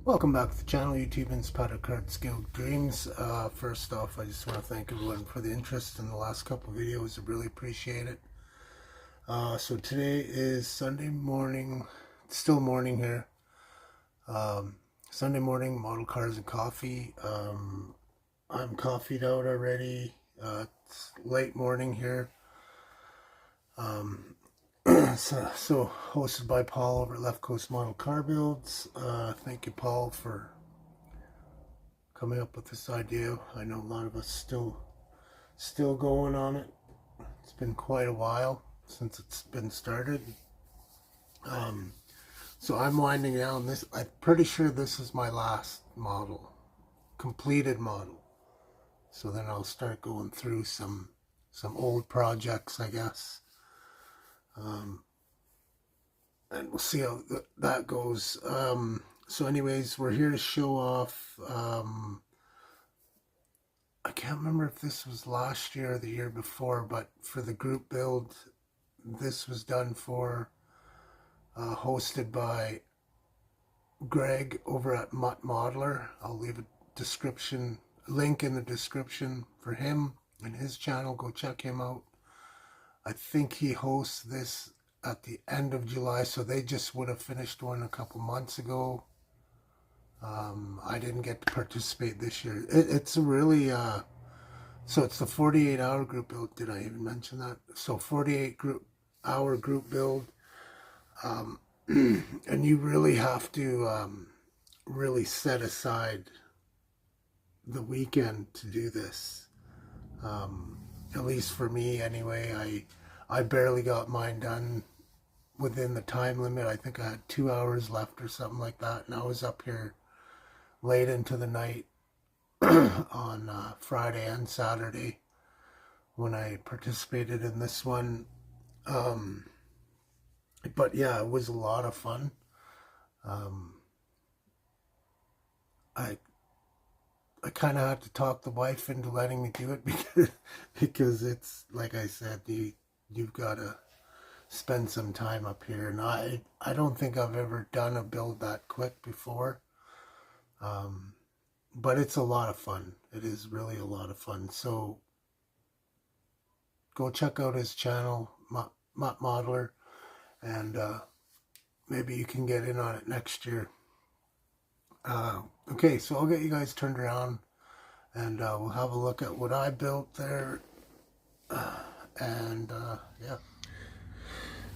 Welcome back to the channel, YouTube Inspired Card Skill Dreams. First off, I just want to thank everyone for the interest in the last couple videos. I really appreciate it. So today is Sunday morning, it's still morning here. Sunday morning, model cars and coffee. I'm coffeeed out already. It's late morning here. So hosted by Paul over at Left Coast Model Car Builds. Thank you, Paul, for coming up with this idea. I know a lot of us still going on it. It's been quite a while since it's been started. So I'm winding down this. I'm pretty sure this is my last model, completed model. So then I'll start going through some old projects, I guess. And we'll see how that goes. So anyways, we're here to show off. I can't remember if this was last year or the year before, but for the group build, this was done for, hosted by Greg over at Mutt Modeler. I'll leave a link in the description for him and his channel. Go check him out. I think he hosts this at the end of July, so they just would have finished one a couple months ago. I didn't get to participate this year. It's a really, so it's the 48-hour group build. Did I even mention that? So 48-hour group build. And you really have to really set aside the weekend to do this. At least for me anyway. I barely got mine done within the time limit. I think I had 2 hours left or something like that, and I was up here late into the night on Friday and Saturday when I participated in this one. But yeah, it was a lot of fun. I kind of had to talk the wife into letting me do it because it's like I said, you've got to spend some time up here, and I don't think I've ever done a build that quick before. But it's a lot of fun. It is really a lot of fun. So go check out his channel, Mutt Modeler, and maybe you can get in on it next year. Okay, so I'll get you guys turned around, and we'll have a look at what I built there. Yeah.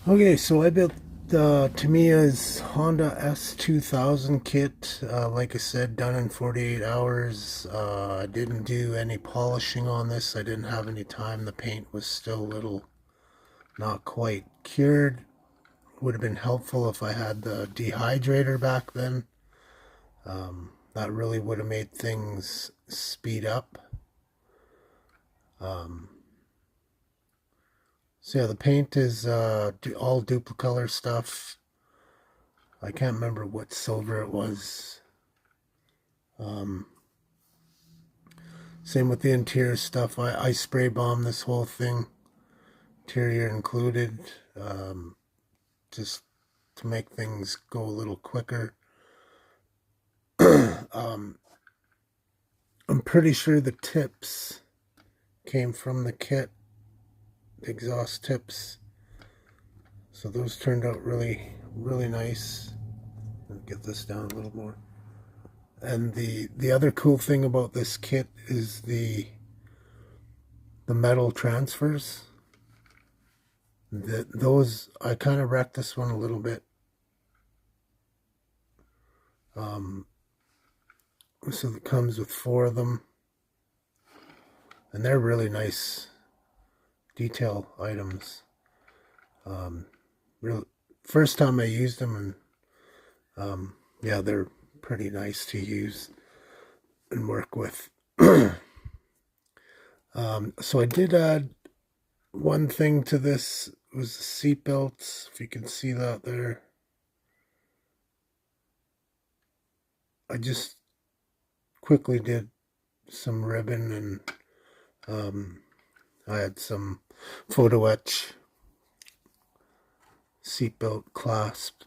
Okay, so I built Tamiya's Honda S2000 kit. Like I said, done in 48 hours. I didn't do any polishing on this. I didn't have any time. The paint was still a little not quite cured. Would have been helpful if I had the dehydrator back then. That really would have made things speed up. So yeah, the paint is all duplicolor stuff. I can't remember what silver it was. Same with the interior stuff. I spray bombed this whole thing, interior included, just to make things go a little quicker. I'm pretty sure the tips came from the kit, the exhaust tips. So those turned out really, really nice. Let me get this down a little more. And the other cool thing about this kit is the metal transfers. Those, I kind of wrecked this one a little bit. So it comes with 4 of them, and they're really nice detail items. First time I used them, and yeah, they're pretty nice to use and work with. So I did add one thing to this. It was the seat belts, if you can see that there. I just quickly did some ribbon, and I had some photo etch seatbelt clasp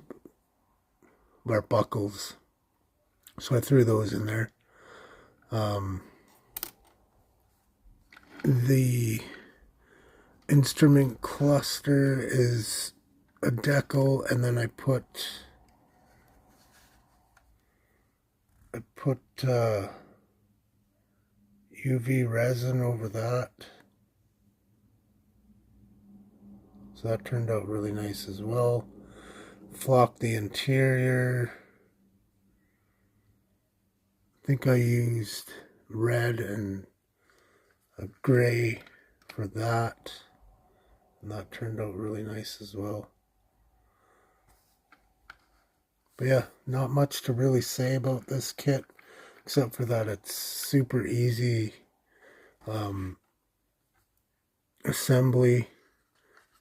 where buckles So I threw those in there. The instrument cluster is a decal, and then I put UV resin over that. So that turned out really nice as well. Flocked the interior. I think I used red and a gray for that. And that turned out really nice as well. But yeah, not much to really say about this kit, except for that it's super easy assembly,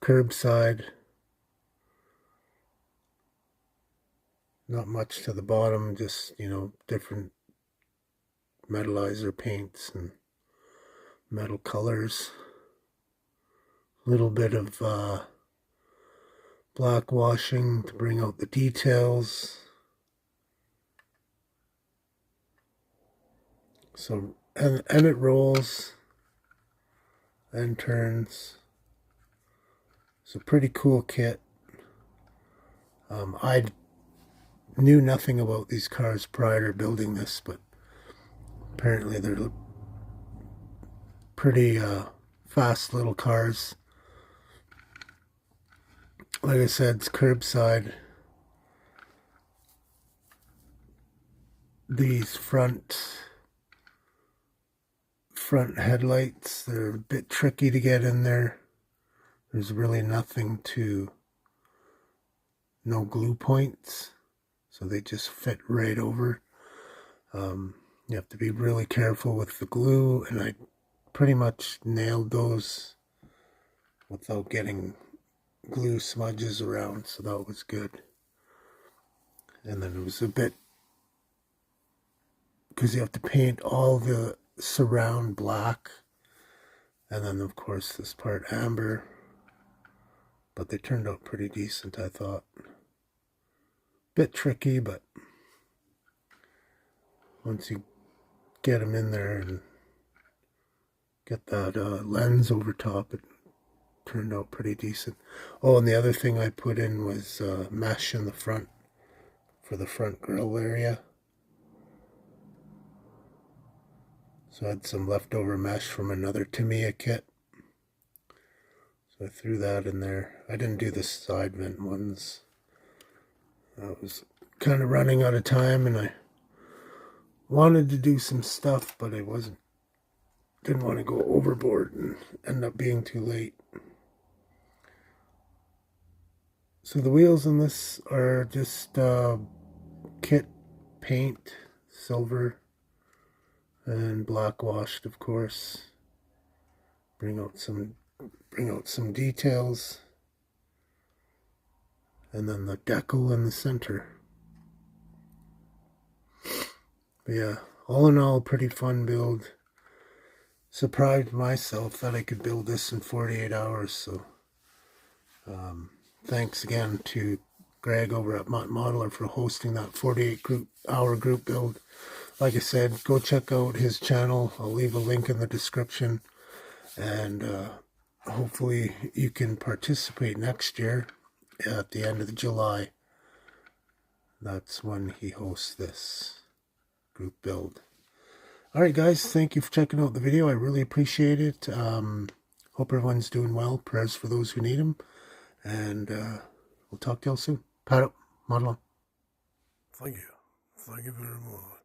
curbside. Not much to the bottom, just, you know, different metallizer paints and metal colors. A little bit of black washing to bring out the details. So, and it rolls and turns. It's a pretty cool kit. I knew nothing about these cars prior to building this, but apparently they're pretty fast little cars. Like I said, it's curbside. These front headlights, they're a bit tricky to get in there. There's really nothing to, no glue points, so they just fit right over. You have to be really careful with the glue, and I pretty much nailed those without getting glue smudges around, so that was good. And then it was a bit, because you have to paint all the surround black, and then of course this part amber, but they turned out pretty decent, I thought. Bit tricky, but once you get them in there and get that lens over top, it turned out pretty decent. Oh, and the other thing I put in was mesh in the front for the front grille area. So I had some leftover mesh from another Tamiya kit. So I threw that in there. I didn't do the side vent ones. I was kind of running out of time, and I wanted to do some stuff, but I didn't want to go overboard and end up being too late. So the wheels in this are just kit paint, silver and black washed, of course. Bring out some details, and then the decal in the center. But yeah, all in all, pretty fun build. Surprised myself that I could build this in 48 hours. So thanks again to Greg over at Mutt Modeler for hosting that 48-hour group build. Like I said, go check out his channel. I'll leave a link in the description, and hopefully you can participate next year at the end of July. That's when he hosts this group build. Alright guys, thank you for checking out the video. I really appreciate it. Hope everyone's doing well. Prayers for those who need them. And we'll talk to y'all soon. Pat up. Model on. Thank you. Thank you very much.